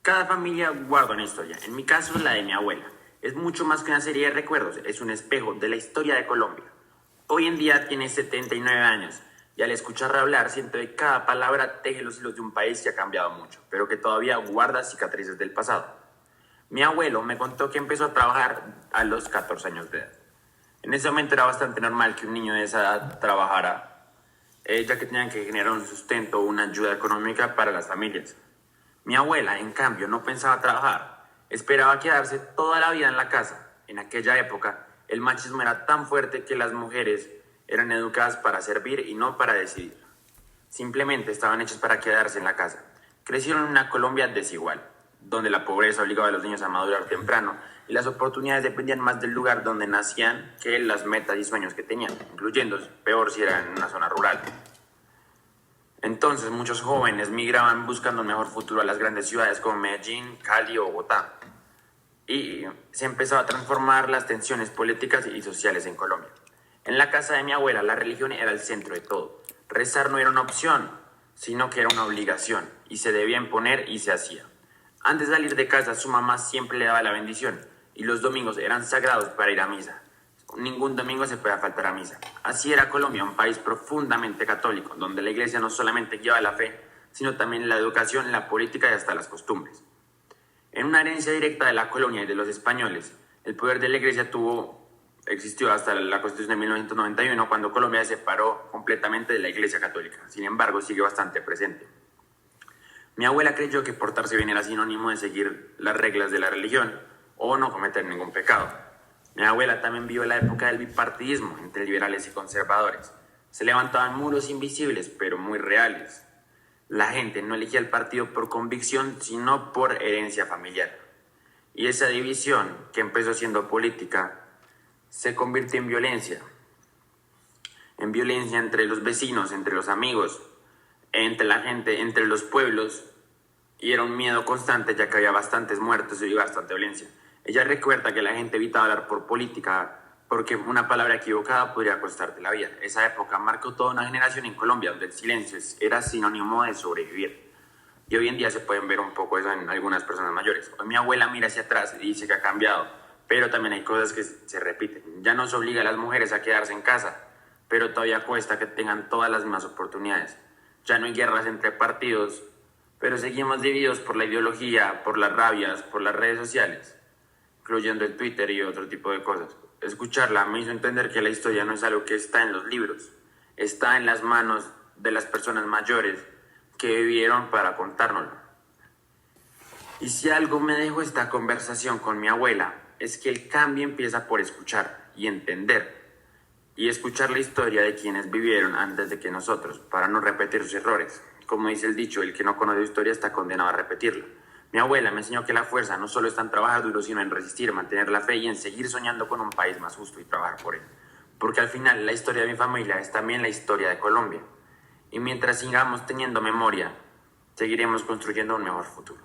Cada familia guarda una historia. En mi caso, la de mi abuela. Es mucho más que una serie de recuerdos, es un espejo de la historia de Colombia. Hoy en día tiene 79 años y al escucharla hablar siento que cada palabra teje los hilos de un país que ha cambiado mucho, pero que todavía guarda cicatrices del pasado. Mi abuelo me contó que empezó a trabajar a los 14 años de edad. En ese momento era bastante normal que un niño de esa edad trabajara, ya que tenían que generar un sustento o una ayuda económica para las familias. Mi abuela, en cambio, no pensaba trabajar, esperaba quedarse toda la vida en la casa. En aquella época, el machismo era tan fuerte que las mujeres eran educadas para servir y no para decidir. Simplemente estaban hechas para quedarse en la casa. Crecieron en una Colombia desigual, donde la pobreza obligaba a los niños a madurar temprano y las oportunidades dependían más del lugar donde nacían que las metas y sueños que tenían, incluyendo, peor si era en una zona rural. Entonces muchos jóvenes migraban buscando un mejor futuro a las grandes ciudades como Medellín, Cali o Bogotá. Y se empezó a transformar las tensiones políticas y sociales en Colombia. En la casa de mi abuela la religión era el centro de todo. Rezar no era una opción, sino que era una obligación y se debía imponer y se hacía. Antes de salir de casa su mamá siempre le daba la bendición y los domingos eran sagrados para ir a misa. Ningún domingo se podía faltar a misa. Así era Colombia, un país profundamente católico, donde la iglesia no solamente guiaba la fe, sino también la educación, la política y hasta las costumbres. En una herencia directa de la colonia y de los españoles, el poder de la iglesia existió hasta la Constitución de 1991, cuando Colombia se separó completamente de la iglesia católica. Sin embargo, sigue bastante presente. Mi abuela creyó que portarse bien era sinónimo de seguir las reglas de la religión o no cometer ningún pecado. Mi abuela también vivió la época del bipartidismo entre liberales y conservadores. Se levantaban muros invisibles, pero muy reales. La gente no elegía el partido por convicción, sino por herencia familiar. Y esa división, que empezó siendo política, se convirtió en violencia. En violencia entre los vecinos, entre los amigos, entre la gente, entre los pueblos. Y era un miedo constante, ya que había bastantes muertos y bastante violencia. Ella recuerda que la gente evitaba hablar por política porque una palabra equivocada podría costarte la vida. Esa época marcó toda una generación en Colombia donde el silencio era sinónimo de sobrevivir. Y hoy en día se pueden ver un poco eso en algunas personas mayores. Hoy mi abuela mira hacia atrás y dice que ha cambiado, pero también hay cosas que se repiten. Ya no se obliga a las mujeres a quedarse en casa, pero todavía cuesta que tengan todas las mismas oportunidades. Ya no hay guerras entre partidos, pero seguimos divididos por la ideología, por las rabias, por las redes sociales, incluyendo el Twitter y otro tipo de cosas. Escucharla me hizo entender que la historia no es algo que está en los libros, está en las manos de las personas mayores que vivieron para contárnoslo. Y si algo me dejó esta conversación con mi abuela, es que el cambio empieza por escuchar y entender, y escuchar la historia de quienes vivieron antes de que nosotros, para no repetir sus errores. Como dice el dicho, el que no conoce historia está condenado a repetirla. Mi abuela me enseñó que la fuerza no solo está en trabajar duro, sino en resistir, mantener la fe y en seguir soñando con un país más justo y trabajar por él. Porque al final la historia de mi familia es también la historia de Colombia. Y mientras sigamos teniendo memoria, seguiremos construyendo un mejor futuro.